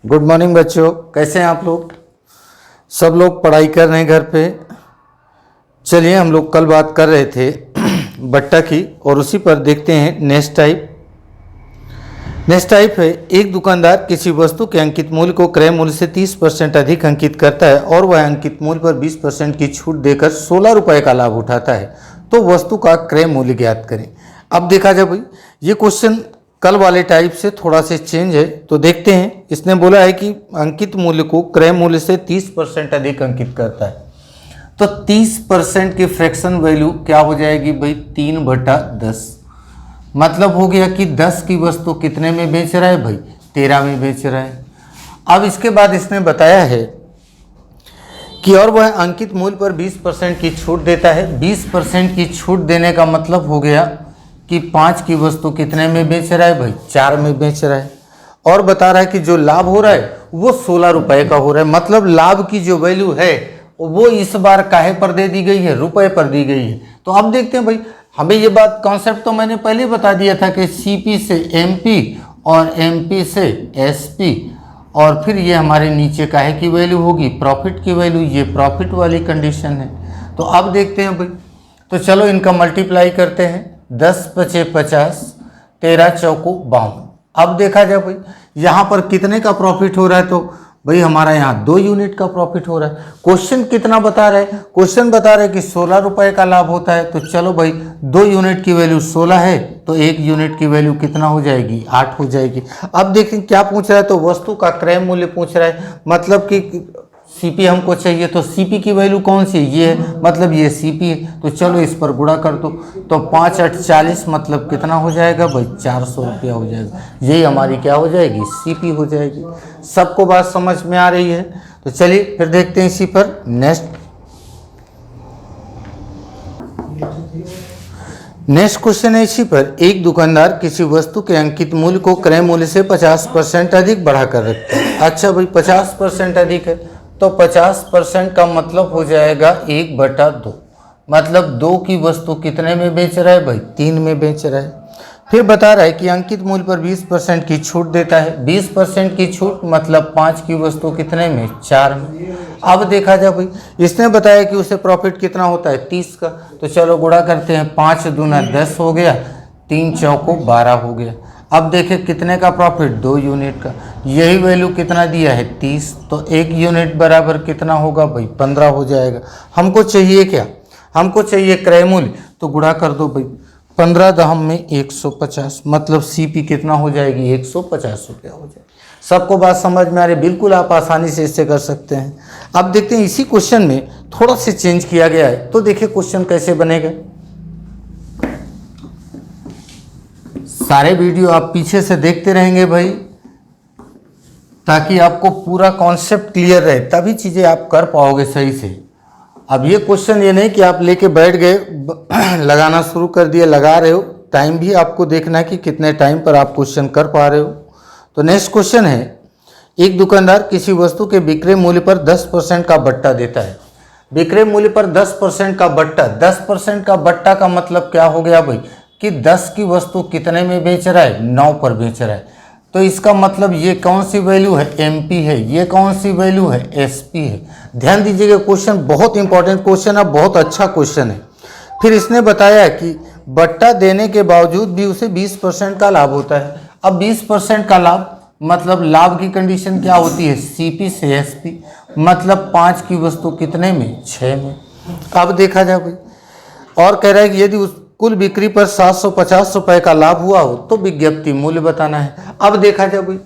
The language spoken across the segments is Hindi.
गुड मॉर्निंग बच्चों, कैसे हैं आप लोग। सब लोग पढ़ाई कर रहे हैं घर पे। चलिए, हम लोग कल बात कर रहे थे बट्टा की और उसी पर देखते हैं नेक्स्ट टाइप। नेक्स्ट टाइप है, एक दुकानदार किसी वस्तु के अंकित मूल्य को क्रय मूल्य से 30% अधिक अंकित करता है और वह अंकित मूल्य पर 20% की छूट देकर 16 रुपये का लाभ उठाता है, तो वस्तु का क्रय मूल्य ज्ञात करें। अब देखा जाए भाई, ये क्वेश्चन कल वाले टाइप से थोड़ा से चेंज है, तो देखते हैं। इसने बोला है कि अंकित मूल्य को क्रय मूल्य से 30% अधिक अंकित करता है, तो 30% की फ्रैक्शन वैल्यू क्या हो जाएगी भाई, 3/10। मतलब हो गया कि 10 की वस्तु कितने में बेच रहा है भाई, 13 में बेच रहा है। अब इसके बाद इसने बताया है कि और वह अंकित मूल्य पर 20% की छूट देता है। 20% की छूट देने का मतलब हो गया कि 5 की वस्तु कितने में बेच रहा है भाई, 4 में बेच रहा है। और बता रहा है कि जो लाभ हो रहा है वो 16 रुपये का हो रहा है। मतलब लाभ की जो वैल्यू है वो इस बार काहे पर दे दी गई है, रुपए पर दी गई है। तो अब देखते हैं भाई, हमें ये बात कॉन्सेप्ट तो मैंने पहले बता दिया था कि सीपी से एमपी और एमपी से एसपी, और फिर ये हमारे नीचे काहे की वैल्यू होगी, प्रॉफिट की वैल्यू। ये प्रॉफिट वाली कंडीशन है। तो अब देखते हैं भाई, तो चलो इनका मल्टीप्लाई करते हैं। 10 पचे 50, 13 चौको 52। अब देखा जाए भाई, यहाँ पर कितने का प्रॉफिट हो रहा है, तो भाई हमारा यहाँ 2 यूनिट का प्रॉफिट हो रहा है। क्वेश्चन कितना बता रहा है, क्वेश्चन बता रहा है कि 16 रुपये का लाभ होता है। तो चलो भाई, 2 यूनिट की वैल्यू 16 है, तो 1 यूनिट की वैल्यू कितना हो जाएगी, 8 हो जाएगी। अब देखें क्या पूछ रहा है, तो वस्तु का क्रय मूल्य पूछ रहा है। मतलब कि सीपी हमको चाहिए, तो सीपी की वैल्यू कौन सी है, ये है, मतलब ये सीपी है। तो चलो इस पर गुणा कर दो, तो 5 8 40, मतलब कितना हो जाएगा भाई, 400 रुपया हो जाएगा। यही हमारी क्या हो जाएगी, सीपी हो जाएगी। सबको बात समझ में आ रही है। तो चलिए फिर देखते हैं इसी पर नेक्स्ट क्वेश्चन है इसी पर। एक दुकानदार किसी वस्तु के अंकित मूल्य को क्रय मूल्य से 50% अधिक बढ़ाकर रखता है। अच्छा भाई, 50% अधिक है, तो 50% का मतलब हो जाएगा 1/2। मतलब 2 की वस्तु कितने में बेच रहा है भाई, 3 में बेच रहा है। फिर बता रहा है कि अंकित मूल्य पर 20% की छूट देता है। 20% की छूट मतलब 5 की वस्तु कितने में, 4 में। अब देखा जाए भाई, इसने बताया कि उसे प्रॉफिट कितना होता है, 30 का। तो चलो गुणा करते हैं, 5 दूना 10 हो गया, 3 चौको 12 हो गया। अब देखें कितने का प्रॉफिट, 2 यूनिट का। यही वैल्यू कितना दिया है, 30, तो 1 यूनिट बराबर कितना होगा भाई, 15 हो जाएगा। हमको चाहिए क्या, हमको चाहिए क्रय मूल्य, तो गुणा कर दो भाई, 15 दहम में 150, मतलब सीपी कितना हो जाएगी, 150 रुपया हो जाएगी। सबको बात समझ में आ रही, बिल्कुल आप आसानी से इससे कर सकते हैं। अब देखते हैं इसी क्वेश्चन में थोड़ा सा चेंज किया गया है, तो देखिए क्वेश्चन कैसे बनेगा। सारे वीडियो आप पीछे से देखते रहेंगे भाई, ताकि आपको पूरा कॉन्सेप्ट क्लियर रहे, तभी चीज़ें आप कर पाओगे सही से। अब ये क्वेश्चन ये नहीं कि आप लेके बैठ गए, लगाना शुरू कर दिए, लगा रहे हो। टाइम भी आपको देखना है कि कितने टाइम पर आप क्वेश्चन कर पा रहे हो। तो नेक्स्ट क्वेश्चन है, एक दुकानदार किसी वस्तु के विक्रय मूल्य पर 10% का बट्टा देता है। विक्रय मूल्य पर 10% का बट्टा, 10% का बट्टा का मतलब क्या हो गया भाई, कि 10 की वस्तु कितने में बेच रहा है, 9 पर बेच रहा है। तो इसका मतलब ये कौन सी वैल्यू है, एमपी है, ये कौन सी वैल्यू है, एसपी है। ध्यान दीजिएगा, क्वेश्चन बहुत इंपॉर्टेंट क्वेश्चन है, बहुत अच्छा क्वेश्चन है। फिर इसने बताया कि बट्टा देने के बावजूद भी उसे 20% का लाभ होता है। अब 20% का लाभ मतलब लाभ की कंडीशन क्या होती है, सीपी से एसपी, मतलब 5 की वस्तु कितने में, 6 में। अब देखा जाए भाई, और कह रहा है कि यदि उस कुल बिक्री पर 750 रुपये का लाभ हुआ हो तो विज्ञप्ति मूल्य बताना है। अब देखा जाए भाई,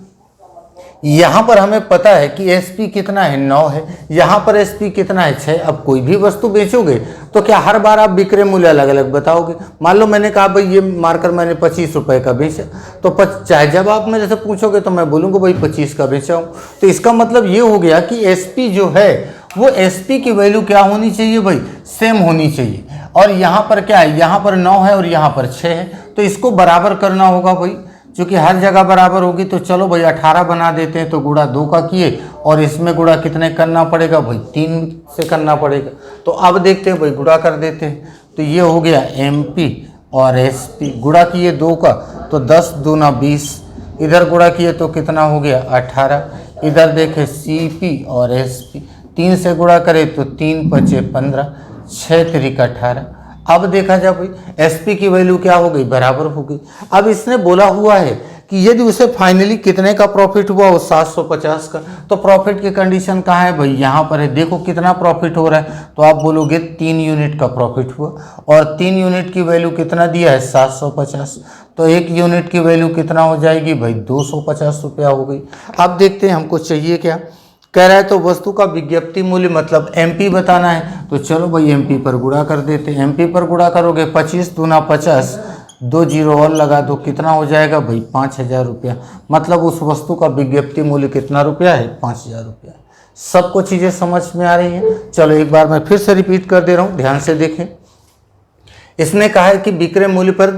यहाँ पर हमें पता है कि एसपी कितना है, 9 है। यहाँ पर एसपी कितना है, 6। अब कोई भी वस्तु बेचोगे तो क्या हर बार आप विक्रय मूल्य अलग अलग बताओगे। मान लो मैंने कहा भाई ये मार्कर मैंने 25 रुपये का बेचा, तो चाहे जब आप मेरे से पूछोगे तो मैं बोलूँगा भाई 25 का बेचा हूँ। तो इसका मतलब ये हो गया कि एसपी जो है वो एसपी की वैल्यू क्या होनी चाहिए भाई, सेम होनी चाहिए। और यहाँ पर क्या है, यहाँ पर 9 है और यहाँ पर 6 है, तो इसको बराबर करना होगा भाई। चूँकि हर जगह बराबर होगी, तो चलो भाई 18 बना देते हैं। तो गुणा 2 का किए, और इसमें गुणा कितने करना पड़ेगा भाई, 3 से करना पड़ेगा। तो अब देखते हैं भाई, गुणा कर देते हैं। तो ये हो गया एमपी और एसपी, गुणा किए 2 का, तो 10 दूना 20, इधर गुणा किए तो कितना हो गया 18, इधर देखें CP और SP, 3 से गुणा करें तो 3 पचे 15, 6 तिरिक 18। अब देखा जाए भाई SP की वैल्यू क्या हो गई, बराबर हो गई। अब इसने बोला हुआ है कि यदि उसे फाइनली कितने का प्रॉफिट हुआ, वो 750 का, तो प्रॉफिट की कंडीशन कहाँ है भाई, यहाँ पर है। देखो कितना प्रॉफिट हो रहा है, तो आप बोलोगे 3 यूनिट का प्रॉफिट हुआ, और 3 यूनिट की वैल्यू कितना दिया है, 750, तो 1 यूनिट की वैल्यू कितना हो जाएगी भाई, 250 रुपया हो गई। अब देखते हैं हमको चाहिए क्या, कह रहा है तो वस्तु का विज्ञप्ति मूल्य मतलब MP बताना है, तो चलो भाई MP पर गुणा कर देते हैं। MP पर गुणा करोगे 25 दूना 50, 2 जीरो और लगा दो, कितना हो जाएगा भाई, 5000 रुपया। मतलब उस वस्तु का विज्ञप्ति मूल्य कितना रुपया है, 5000 रुपया। सबको चीज़ें समझ में आ रही हैं। चलो एक बार मैं फिर से रिपीट कर दे रहा हूँ, ध्यान से देखें। इसने कहा है कि विक्रय मूल्य पर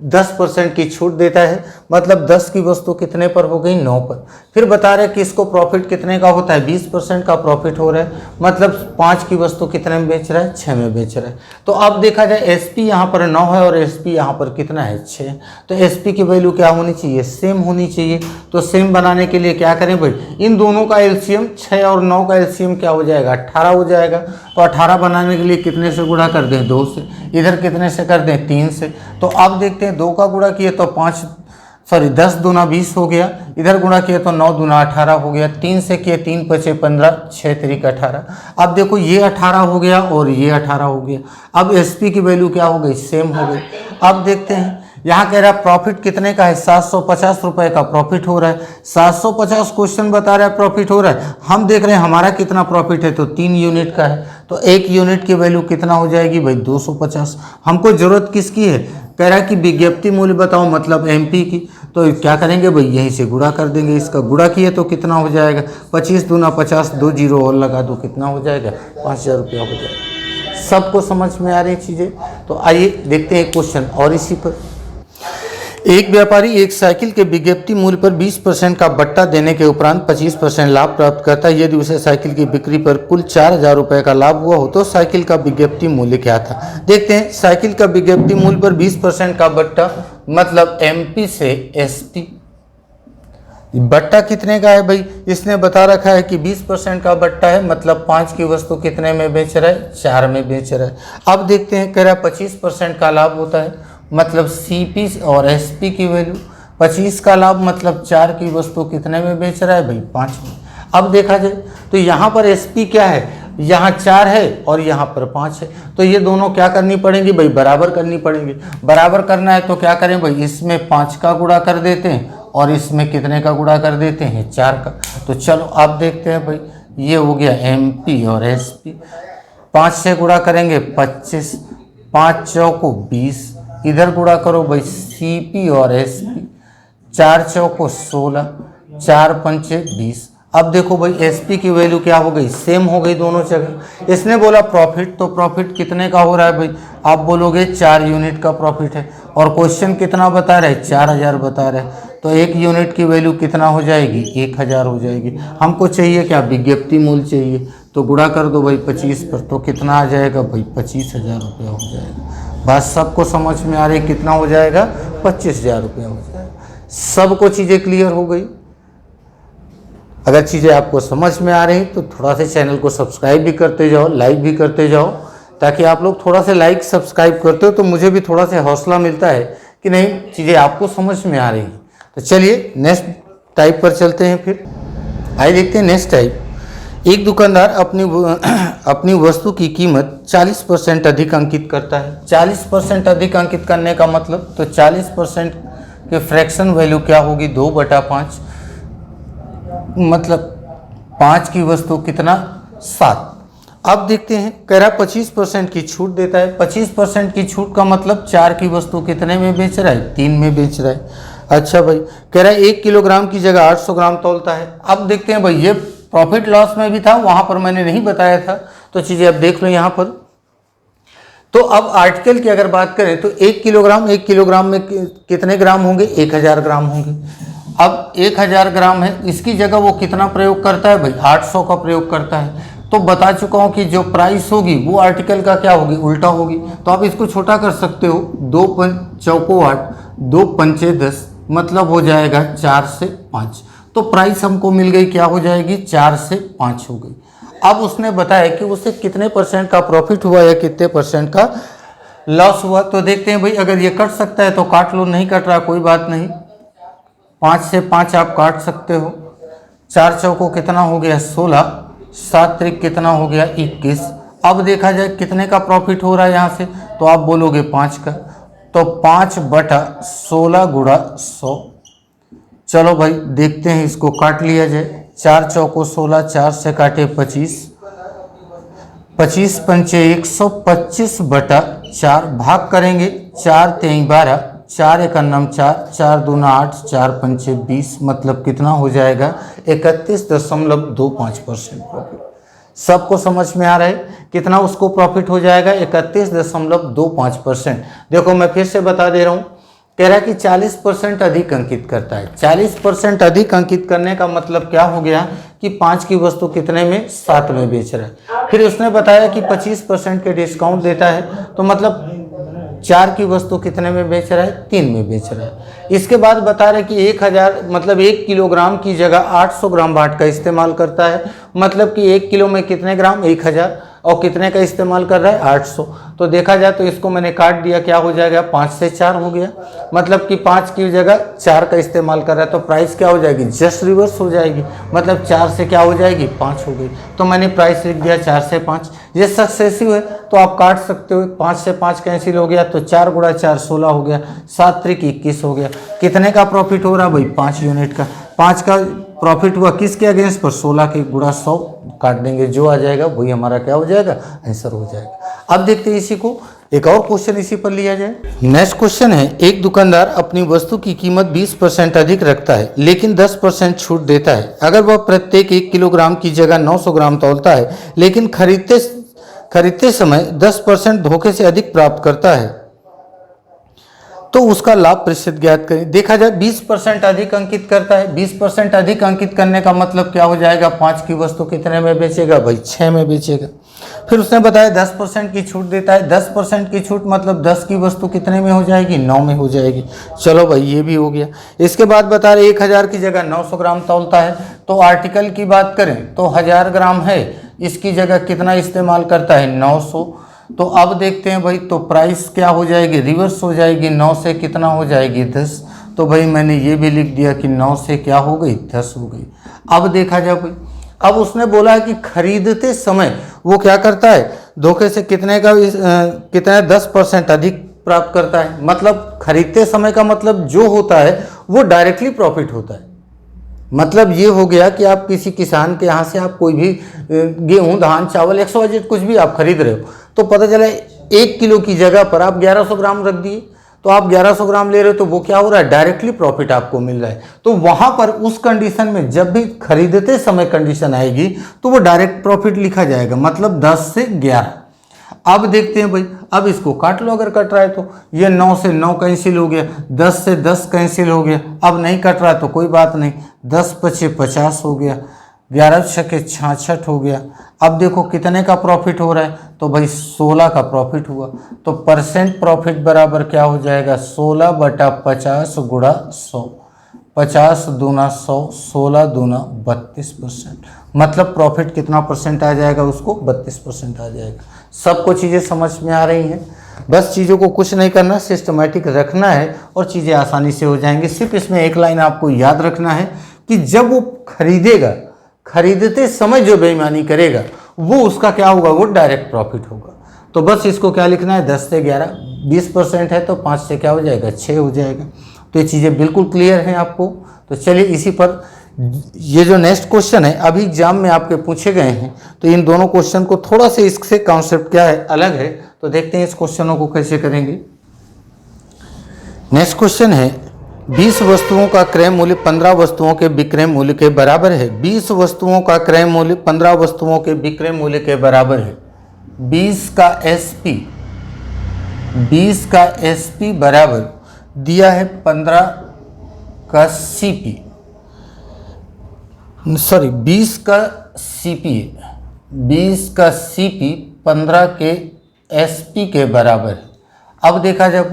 10% की छूट देता है, मतलब 10 की वस्तु कितने पर हो गई, 9 पर। फिर बता रहे हैं कि इसको प्रॉफिट कितने का होता है, 20% का प्रॉफिट हो रहा है, मतलब 5 की वस्तु कितने में बेच रहा है, 6 में बेच रहा है। तो अब देखा जाए SP यहाँ पर 9 है और SP यहाँ पर कितना है, 6। तो SP की वैल्यू क्या होनी चाहिए, सेम होनी चाहिए। तो सेम बनाने के लिए क्या करें भाई, इन दोनों का LCM 6 और 9 का LCM क्या हो जाएगा, 18 हो जाएगा। तो 18 बनाने के लिए कितने से गुणा कर दें, 2 से। इधर कितने से कर दें, 3 से। तो अब देखते हैं 2 का गुणा किए तो 10 दूना 20 हो गया, इधर गुणा किए तो 9 दूना 18 हो गया, 3 से किए 3 पचे 15, 6 तिरिक 18। अब देखो ये 18 हो गया और ये 18 हो गया। अब SP की वैल्यू क्या हो गई, सेम हो गई। अब देखते हैं यहाँ कह रहा है प्रॉफिट कितने का है, 750 रुपये का प्रॉफिट हो रहा है। 750 क्वेश्चन बता रहा है प्रॉफिट हो रहा है, हम देख रहे हैं हमारा कितना प्रॉफिट है, तो 3 यूनिट का है। तो 1 यूनिट की वैल्यू कितना हो जाएगी भाई, 250। हमको जरूरत किसकी है, कह रहा है कि विज्ञप्ति मूल्य बताओ, मतलब MP की। तो क्या करेंगे भाई, यहीं से गुणा कर देंगे। इसका गुणा किए तो कितना हो जाएगा, 25 दूना 50, 2 जीरो और लगा दो, कितना हो जाएगा, 5000 रुपया हो जाएगा। सबको समझ में आ रही चीज़ें। तो आइए देखते हैं क्वेश्चन और इसी पर। एक व्यापारी एक साइकिल के विज्ञप्ति मूल्य पर 20% का बट्टा देने के उपरांत 25% लाभ प्राप्त करता है। यदि उसे साइकिल की बिक्री पर कुल 4000 रुपये का लाभ हुआ हो तो साइकिल का विज्ञप्ति मूल्य क्या था। देखते हैं, साइकिल का विज्ञप्ति मूल्य पर 20% का बट्टा, मतलब MP से SP। बट्टा कितने का है भाई, इसने बता रखा है कि 20% का बट्टा है, मतलब 5 की वस्तु कितने में बेच रहा है, 4 में बेच रहा है। अब देखते हैं, कह रहा है 25% का लाभ होता है, मतलब CP और SP की वैल्यू 25 का लाभ, मतलब 4 की वस्तु कितने में बेच रहा है भाई, 5 में। अब देखा जाए तो यहाँ पर SP क्या है, यहाँ 4 है और यहाँ पर 5 है, तो ये दोनों क्या करनी पड़ेंगी भाई, बराबर करनी पड़ेंगी। बराबर करना है तो क्या करें भाई, इसमें 5 का गुणा कर देते हैं और इसमें कितने का गुणा कर देते हैं, 4 का। तो चलो अब देखते हैं भाई, ये हो गया MP और SP। 5 से गुणा करेंगे 25, 5 चौको 20, इधर गुणा करो भाई CP और SP, 4 चौको 16, 4 पंचे 20। अब देखो भाई SP की वैल्यू क्या हो गई, सेम हो गई दोनों जगह। इसने बोला प्रॉफिट, तो प्रॉफिट कितने का हो रहा है भाई, आप बोलोगे 4 यूनिट का प्रॉफिट है, और क्वेश्चन कितना बता रहा है, 4000 बता रहा है। तो 1 यूनिट की वैल्यू कितना हो जाएगी, 1000 हो जाएगी। हमको चाहिए क्या, विज्ञप्ति मूल्य चाहिए, तो गुणा कर दो भाई 25 पर, तो कितना आ जाएगा भाई, 25000 रुपया हो जाएगा। बात सबको समझ में आ रही, कितना हो जाएगा, 25000 रुपया हो जाएगा। सबको चीज़ें क्लियर हो गई। अगर चीज़ें आपको समझ में आ रही तो थोड़ा सा चैनल को सब्सक्राइब भी करते जाओ, लाइक भी करते जाओ, ताकि आप लोग थोड़ा सा लाइक सब्सक्राइब करते हो तो मुझे भी थोड़ा सा हौसला मिलता है कि नहीं, चीज़ें आपको समझ में आ रही हैं। तो चलिए नेक्स्ट टाइप पर चलते हैं। फिर आइए देखते हैं नेक्स्ट टाइप। एक दुकानदार अपनी वस्तु की कीमत 40% अधिक अंकित करता है। 40% अधिक अंकित करने का मतलब, तो 40% के फ्रैक्शन वैल्यू क्या होगी, 2/5, मतलब 5 की वस्तु कितना, 7। अब देखते हैं, कह रहा 25% की छूट देता है। 25% की छूट का मतलब 4 की वस्तु कितने में बेच रहा है, 3 में बेच रहा है। अच्छा भाई, कह रहा है 1 किलोग्राम की जगह 800 ग्राम तौलता है। अब देखते हैं भाई, ये प्रॉफिट लॉस में भी था, वहां पर मैंने नहीं बताया था, तो चीजें अब देख लो यहाँ पर। तो अब आर्टिकल की अगर बात करें तो 1 किलोग्राम में कितने ग्राम होंगे, 1000 ग्राम होंगे। अब 1000 ग्राम है, इसकी जगह वो कितना प्रयोग करता है भाई, 800 का प्रयोग करता है। तो बता चुका हूँ कि जो प्राइस होगी वो आर्टिकल का क्या होगी, उल्टा होगी। तो आप इसको छोटा कर सकते हो, 2 चौको 8, 2 पंचे 10, मतलब हो जाएगा 4 से 5। तो प्राइस हमको मिल गई, क्या हो जाएगी, 4 से 5 हो गई। अब उसने बताया कि उसे कितने % का प्रॉफिट हुआ या कितने % का लॉस हुआ। तो देखते हैं भाई, अगर ये कट सकता है तो काट लो, नहीं कट रहा कोई बात नहीं, 5 से 5 आप काट सकते हो। 4 चौको कितना हो गया 16, 7 त्रिक कितना हो गया 21। अब देखा जाए कितने का प्रॉफिट हो रहा है यहाँ से, तो आप बोलोगे 5 का, तो 5/16 गुणा 100। चलो भाई देखते हैं, इसको काट लिया जाए। 4 चौको 16, 4 से काटे 25, 25 पंचे 125/4 भाग करेंगे, 4 तेई 12, 4 एक 4, 4 दूना 8, 4 पंचे 20, मतलब कितना हो जाएगा 31.25% प्रॉफिट। सबको समझ में आ रहा है कितना उसको प्रॉफिट हो जाएगा, 31.25%। देखो मैं फिर से बता दे रहा हूँ, कह रहा है कि 40% अधिक अंकित करता है। 40% अधिक अंकित करने का मतलब क्या हो गया कि 5 की वस्तु कितने में, 7 में बेच रहा है। फिर उसने बताया कि 25% के डिस्काउंट देता है, तो मतलब 4 की वस्तु कितने में बेच रहा है, 3 में बेच रहा है। इसके बाद बता रहे कि 1000 मतलब 1 किलोग्राम की जगह 800 ग्राम बाट का इस्तेमाल करता है, मतलब कि 1 किलो में कितने ग्राम, 1000, और कितने का इस्तेमाल कर रहा है, 800। तो देखा जाए तो इसको मैंने काट दिया, क्या हो जाएगा 5 से 4 हो गया, मतलब कि 5 की जगह 4 का इस्तेमाल कर रहा है, तो प्राइस क्या हो जाएगी, जस्ट रिवर्स हो जाएगी, मतलब 4 से क्या हो जाएगी 5 हो गई। तो मैंने प्राइस लिख दिया 4 से 5। ये सक्सेसिव है तो आप काट सकते हो, 5 से 5 कैंसिल हो गया, तो 4 गुणा 4 16 हो गया, 7 त्रिक 21 हो गया। कितने का प्रॉफिट हो रहा भाई, 5 यूनिट का। 5 का प्रॉफिट हुआ किसके अगेंस्ट पर, 16 के, गुणा 100 काट देंगे, जो आ जाएगा वही हमारा क्या हो जाएगा, आंसर हो जाएगा। अब देखते हैं इसी को, एक और क्वेश्चन इसी पर लिया जाए। नेक्स्ट क्वेश्चन है, एक दुकानदार अपनी वस्तु की कीमत 20% अधिक रखता है लेकिन 10% छूट देता है। अगर वह प्रत्येक 1 किलोग्राम की जगह 900 ग्राम तौलता है लेकिन खरीदते समय 10% धोखे से अधिक प्राप्त करता है, तो उसका लाभ प्रतिशत ज्ञात करें। देखा जाए 20% अधिक अंकित करता है, 20% अधिक अंकित करने का मतलब क्या हो जाएगा, 5 की वस्तु कितने में बेचेगा भाई, 6 में बेचेगा। फिर उसने बताया 10% की छूट देता है, 10% की छूट मतलब 10 की वस्तु कितने में हो जाएगी, 9 में हो जाएगी। चलो भाई ये भी हो गया। इसके बाद बता रहे 1000 की जगह 900 ग्राम तौलता है, तो आर्टिकल की बात करें तो 1000 ग्राम है, इसकी जगह कितना इस्तेमाल करता है, 900। तो अब देखते हैं भाई, तो प्राइस क्या हो जाएगी, रिवर्स हो जाएगी, 9 से कितना हो जाएगी 10। तो भाई मैंने ये भी लिख दिया कि 9 से क्या हो गई, 10 हो गई। अब देखा जाए भाई, अब उसने बोला है कि खरीदते समय वो क्या करता है, धोखे से कितने 10% अधिक प्राप्त करता है। मतलब खरीदते समय का मतलब जो होता है वो डायरेक्टली प्रॉफिट होता है। मतलब ये हो गया कि आप किसी किसान के यहाँ से आप कोई भी गेहूँ, धान, चावल, 100 कुछ भी आप खरीद रहे हो, तो पता चला 1 किलो की जगह पर आप 1100 ग्राम रख दिए, तो आप 1100 ग्राम ले रहे हो, तो वो क्या हो रहा है, डायरेक्टली प्रॉफिट आपको मिल रहा है। तो वहां पर उस कंडीशन में जब भी खरीदते समय कंडीशन आएगी तो वो डायरेक्ट प्रॉफिट लिखा जाएगा, मतलब 10 से 11। अब देखते हैं भाई, अब इसको काट लो, अगर कट रहा है तो ये 9 से 9 कैंसिल हो गया, 10 से 10 कैंसिल हो गया। अब नहीं कट रहा है तो कोई बात नहीं, 10 पचे 50 हो गया, 11 छके 66 हो गया। अब देखो कितने का प्रॉफिट हो रहा है, तो भाई 16 का प्रॉफिट हुआ। तो परसेंट प्रॉफिट बराबर क्या हो जाएगा, 16/50 गुणा 100, 50 दूना 100, 16 दूना 32%। मतलब प्रॉफिट कितना परसेंट आ जाएगा, उसको 32% आ जाएगा। सबको चीज़ें समझ में आ रही हैं, बस चीज़ों को कुछ नहीं करना, सिस्टमेटिक रखना है और चीज़ें आसानी से हो जाएंगी। सिर्फ इसमें एक लाइन आपको याद रखना है कि जब वो खरीदेगा, खरीदते समय जो बेईमानी करेगा वो उसका क्या होगा, वो डायरेक्ट प्रॉफिट होगा। तो बस इसको क्या लिखना है, 10 से 11, 20% है तो 5 से क्या हो जाएगा, 6 हो जाएगा। तो ये चीज़ें बिल्कुल क्लियर हैं आपको। तो चलिए इसी पर ये जो नेक्स्ट क्वेश्चन है अभी एग्जाम में आपके पूछे गए हैं, तो इन दोनों क्वेश्चन को थोड़ा से इससे कॉन्सेप्ट क्या है, अलग है। तो देखते हैं इस क्वेश्चनों को कैसे करेंगे। नेक्स्ट क्वेश्चन है, 20 वस्तुओं का क्रय मूल्य 15 वस्तुओं के विक्रय मूल्य के बराबर है। 20 वस्तुओं का क्रय मूल्य 15 वस्तुओं के विक्रय मूल्य के बराबर है। 20 का एसपी बराबर दिया है 15 का सीपी, सॉरी 20 का सीपी, 20 का सीपी 15 के एसपी के बराबर है। अब देखा जाए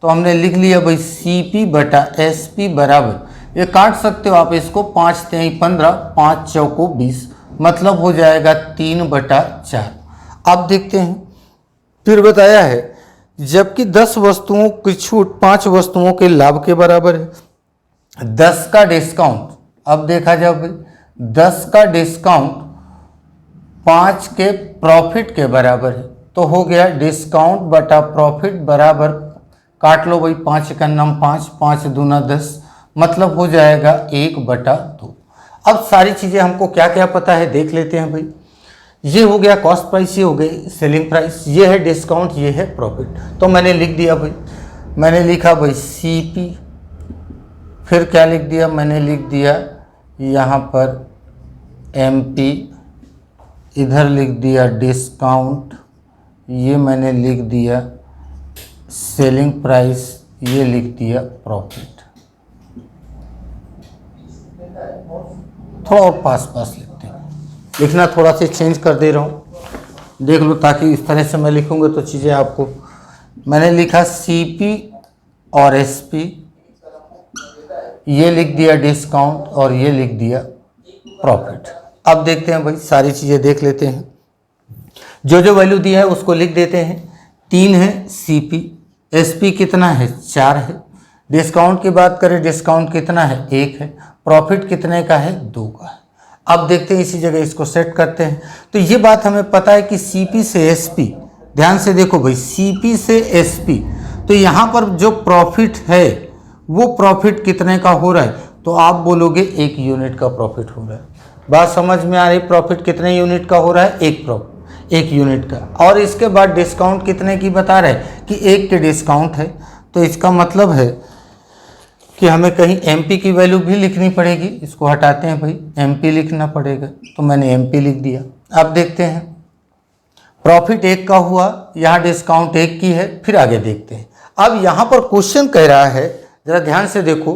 तो हमने लिख लिया भाई सीपी बटा एसपी बराबर ये काट सकते हो आप इसको, 5 तेई 15, 5 चौको 20, मतलब हो जाएगा 3/4। अब देखते हैं, फिर बताया है जबकि 10 वस्तुओं की छूट 5 वस्तुओं के लाभ के बराबर है। 10 का डिस्काउंट, अब देखा जाए भाई 10 का डिस्काउंट 5 के प्रॉफिट के बराबर है, तो हो गया डिस्काउंट बटा प्रॉफिट बराबर, काट लो भाई 5 का नाम 5, 5 दूना 10, मतलब हो जाएगा 1/2। अब सारी चीज़ें हमको क्या क्या पता है देख लेते हैं भाई। ये हो गया कॉस्ट प्राइस, ये हो गई सेलिंग प्राइस, ये है डिस्काउंट, ये है प्रॉफिट। तो मैंने लिख दिया भाई, मैंने लिखा भाई CP, फिर क्या लिख दिया, मैंने लिख दिया यहाँ पर MP, इधर लिख दिया डिस्काउंट, ये मैंने लिख दिया सेलिंग प्राइस, ये लिख दिया प्रॉफिट। थोड़ा और पास पास लिखते हैं, लिखना थोड़ा सा चेंज कर दे रहा हूँ, देख लो, ताकि इस तरह से मैं लिखूँगा तो चीज़ें आपको, मैंने लिखा CP और SP, ये लिख दिया डिस्काउंट और ये लिख दिया प्रॉफिट। अब देखते हैं भाई, सारी चीज़ें देख लेते हैं, जो जो वैल्यू दिया है उसको लिख देते हैं। 3 है CP, SP कितना है 4 है, डिस्काउंट की बात करें डिस्काउंट कितना है 1 है, प्रॉफिट कितने का है 2 का है। अब देखते हैं इसी जगह इसको सेट करते हैं। तो ये बात हमें पता है कि CP से SP, ध्यान से देखो भाई CP से SP, तो यहाँ पर जो प्रॉफिट है वो प्रॉफिट कितने का हो रहा है, तो आप बोलोगे 1 यूनिट का प्रॉफिट हो रहा है। बात समझ में आ रही, प्रॉफिट कितने यूनिट का हो रहा है, 1 यूनिट का। और इसके बाद डिस्काउंट कितने की बता रहे हैं कि 1 के डिस्काउंट है, तो इसका मतलब है कि हमें कहीं MP की वैल्यू भी लिखनी पड़ेगी। इसको हटाते हैं भाई, MP लिखना पड़ेगा, तो मैंने MP लिख दिया। अब देखते हैं, प्रॉफिट 1 का हुआ, यहाँ डिस्काउंट 1 की है, फिर आगे देखते हैं। अब यहाँ पर क्वेश्चन कह रहा है, जरा ध्यान से देखो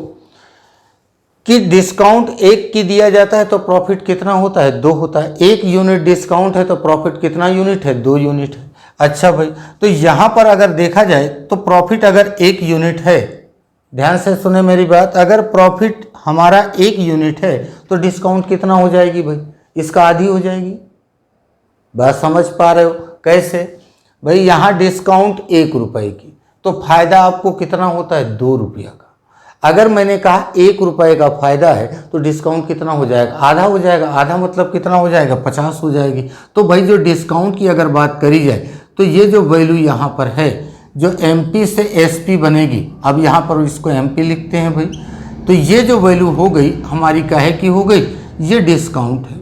कि डिस्काउंट 1 की दिया जाता है तो प्रॉफिट कितना होता है 2 होता है। 1 यूनिट डिस्काउंट है तो प्रॉफिट कितना यूनिट है 2 यूनिट है। अच्छा भाई, तो यहाँ पर अगर देखा जाए तो प्रॉफिट अगर 1 यूनिट है, ध्यान से सुने मेरी बात, अगर प्रॉफिट हमारा 1 यूनिट है तो डिस्काउंट कितना हो जाएगी भाई, इसका आधी हो जाएगी। बात समझ पा रहे हो कैसे भाई, यहाँ डिस्काउंट 1 रुपए की, तो फायदा आपको कितना होता है 2 रुपया का। अगर मैंने कहा 1 रुपए का फायदा है तो डिस्काउंट कितना हो जाएगा, आधा हो जाएगा। आधा मतलब कितना हो जाएगा 50 हो जाएगी। तो भाई जो डिस्काउंट की अगर बात करी जाए तो ये जो वैल्यू यहाँ पर है, जो MP से SP बनेगी, अब यहाँ पर इसको MP लिखते हैं भाई, तो ये जो वैल्यू हो गई हमारी काहे की हो गई, ये डिस्काउंट है।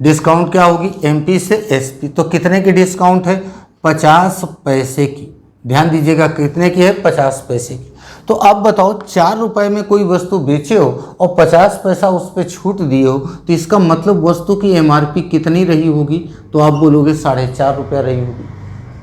डिस्काउंट क्या होगी MP से SP, तो कितने की डिस्काउंट है 50 पैसे की। ध्यान दीजिएगा कितने की है 50 पैसे की। तो अब बताओ 4 रुपए में कोई वस्तु बेचे हो और 50 पैसा उस पर छूट दिए हो, तो इसका मतलब वस्तु की MRP कितनी रही होगी, तो आप बोलोगे 4.5 रुपया रही होगी।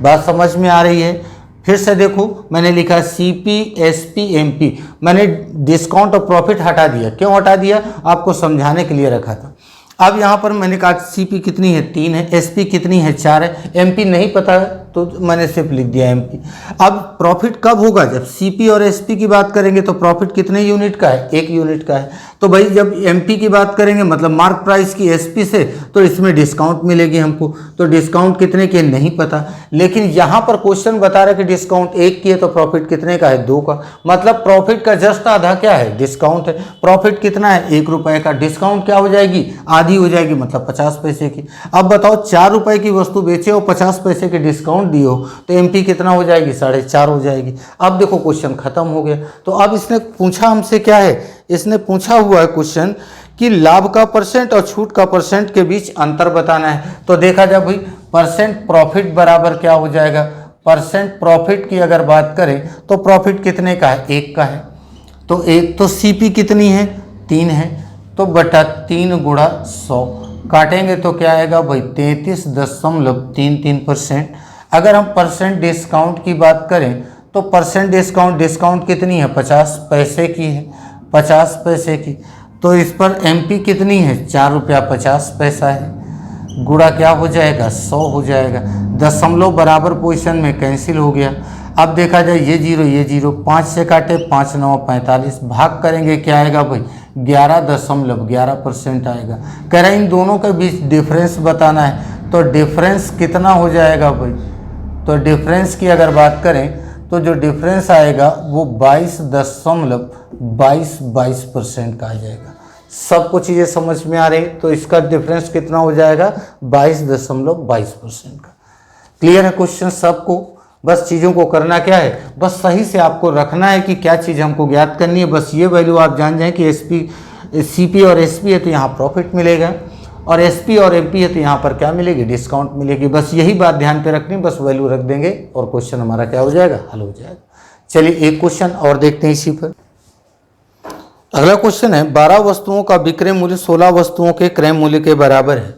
बात समझ में आ रही है। फिर से देखो, मैंने लिखा CP SP MP, मैंने डिस्काउंट और प्रॉफिट हटा दिया। क्यों हटा दिया, आपको समझाने के लिए रखा था। अब यहाँ पर मैंने कहा CP कितनी है 3 है, SP कितनी है 4 है, MP नहीं पता है तो मैंने सिर्फ लिख दिया MP। अब प्रॉफिट कब होगा, जब CP और SP की बात करेंगे तो प्रॉफिट कितने यूनिट का है 1 यूनिट का है। तो भाई जब MP की बात करेंगे मतलब मार्क प्राइस की SP से, तो इसमें डिस्काउंट मिलेगी हमको। तो डिस्काउंट कितने की नहीं पता, लेकिन यहाँ पर क्वेश्चन बता रहा है कि डिस्काउंट 1 की है तो प्रॉफिट कितने का है 2 का, मतलब प्रॉफिट का जस्ट आधा क्या है डिस्काउंट है। प्रॉफिट कितना है 1 रुपए का, डिस्काउंट क्या हो जाएगी आधी हो जाएगी, मतलब 50 पैसे की। अब बताओ 4 रुपए की वस्तु बेचे हो 50 पैसे के डिस्काउंट दिए हो, तो MP कितना हो जाएगी 4.5 हो जाएगी। अब देखो क्वेश्चन खत्म हो गया। तो अब इसने पूछा हमसे क्या है, इसने पूछा हुआ है क्वेश्चन कि लाभ का परसेंट और छूट का परसेंट के बीच अंतर बताना है। तो देखा जाए भाई, परसेंट प्रॉफिट बराबर क्या हो जाएगा, परसेंट प्रॉफिट की अगर बात करें तो प्रॉफिट कितने का है 1 का है, तो 1 तो CP कितनी है 3 है, तो बटा 3 गुणा 100 काटेंगे तो क्या आएगा भाई 33.33%। अगर हम परसेंट डिस्काउंट की बात करें तो परसेंट डिस्काउंट कितनी है 50 पैसे की है, 50 पैसे की। तो इस पर MP कितनी है 4 रुपया 50 पैसा है, गुणा क्या हो जाएगा 100 हो जाएगा। दशमलव बराबर पोजीशन में कैंसिल हो गया। अब देखा जाए ये जीरो 5 से काटे 5 9 45, भाग करेंगे क्या आएगा भाई 11.11% आएगा। कह रहा है इन दोनों के बीच डिफरेंस बताना है, तो डिफरेंस कितना हो जाएगा भाई? तो डिफरेंस की अगर बात करें तो जो डिफरेंस आएगा वो 22% का आ जाएगा। सबको चीज़ें समझ में आ रही, तो इसका डिफरेंस कितना हो जाएगा? 22% का। क्लियर है क्वेश्चन सबको? बस चीज़ों को करना क्या है, बस सही से आपको रखना है कि क्या चीज़ हमको ज्ञात करनी है। बस ये वैल्यू आप जान जाएं कि सीपी और एसपी है तो यहाँ प्रॉफिट मिलेगा, और एसपी और एमपी है तो यहाँ पर क्या मिलेगी? डिस्काउंट मिलेगी। बस यही बात ध्यान पे रखनी, बस वैल्यू रख देंगे और क्वेश्चन हमारा क्या हो जाएगा? हल हो जाएगा। चलिए एक क्वेश्चन और देखते हैं इसी पर। अगला क्वेश्चन है 12 वस्तुओं का विक्रय मूल्य 16 वस्तुओं के क्रय मूल्य के बराबर है।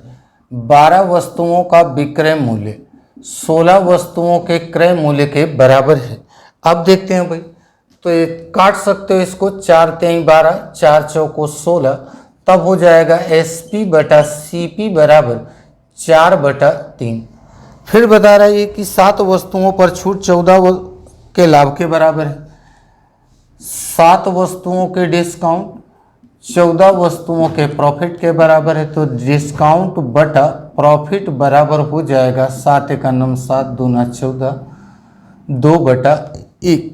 12 वस्तुओं का विक्रय मूल्य 16 वस्तुओं के क्रय मूल्य के बराबर है। अब देखते हैं भाई, तो ये काट सकते हो इसको, 4 3 12, 4 चौको 16, तब हो जाएगा एसपी बटा सीपी बराबर 4/3। फिर बता रहा है ये कि 7 वस्तुओं पर छूट 14 के लाभ के बराबर है। 7 वस्तुओं के डिस्काउंट 14 वस्तुओं के प्रॉफिट के बराबर है, तो डिस्काउंट बटा प्रॉफिट बराबर हो जाएगा 7 × 9 7 दूना 14, 2/1।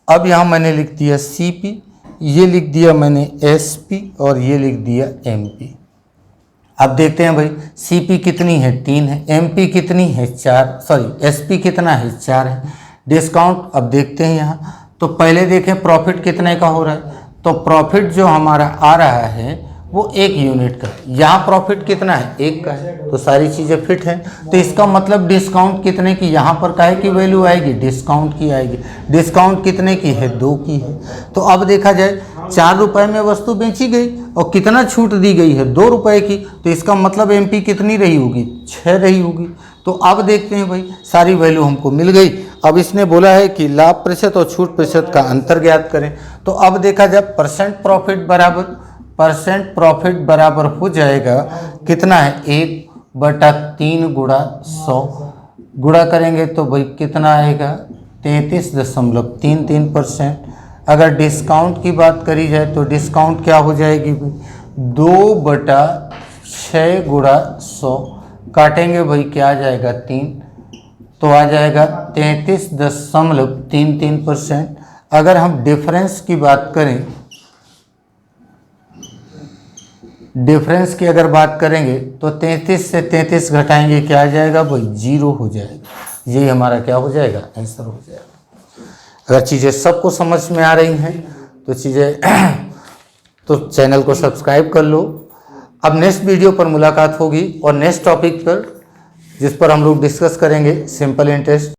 अब यहाँ मैंने लिख दिया सीपी, ये लिख दिया मैंने एसपी और ये लिख दिया एमपी। अब देखते हैं भाई सीपी कितनी है? 3 है। एमपी कितनी है? 4, एसपी कितना है? 4 है। डिस्काउंट अब देखते हैं यहाँ, तो पहले देखें प्रॉफिट कितने का हो रहा है, तो प्रॉफिट जो हमारा आ रहा है वो 1 यूनिट का। यहाँ प्रॉफिट कितना है? 1 का है, तो सारी चीज़ें फिट हैं। तो इसका मतलब डिस्काउंट कितने की यहाँ पर काहे की वैल्यू आएगी? डिस्काउंट की आएगी। डिस्काउंट कितने की है? 2 की है। तो अब देखा जाए 4 रुपये में वस्तु बेची गई और कितना छूट दी गई है? 2 रुपये की। तो इसका मतलब एमपी कितनी रही होगी? 6 रही होगी। तो अब देखते हैं भाई, सारी वैल्यू हमको मिल गई। अब इसने बोला है कि लाभ प्रतिशत और छूट प्रतिशत का अंतर ज्ञात करें। तो अब देखा जाए परसेंट प्रॉफिट बराबर हो जाएगा कितना है? 1/3 × 100 गुणा करेंगे तो भाई कितना आएगा? 33.33%। अगर डिस्काउंट की बात करी जाए तो डिस्काउंट क्या हो जाएगी भाई? 2/6 × 100 काटेंगे भाई, क्या आ जाएगा? 3, तो आ जाएगा 33.33%। अगर हम डिफरेंस की बात करें, डिफरेंस की अगर बात करेंगे तो 33 से 33 घटाएंगे, क्या आ जाएगा भाई? 0 हो जाएगा। यही हमारा क्या हो जाएगा? आंसर हो जाएगा। अगर चीज़ें सबको समझ में आ रही हैं तो चीज़ें तो चैनल को सब्सक्राइब कर लो। अब नेक्स्ट वीडियो पर मुलाकात होगी और नेक्स्ट टॉपिक पर, जिस पर हम लोग डिस्कस करेंगे सिंपल इंटरेस्ट।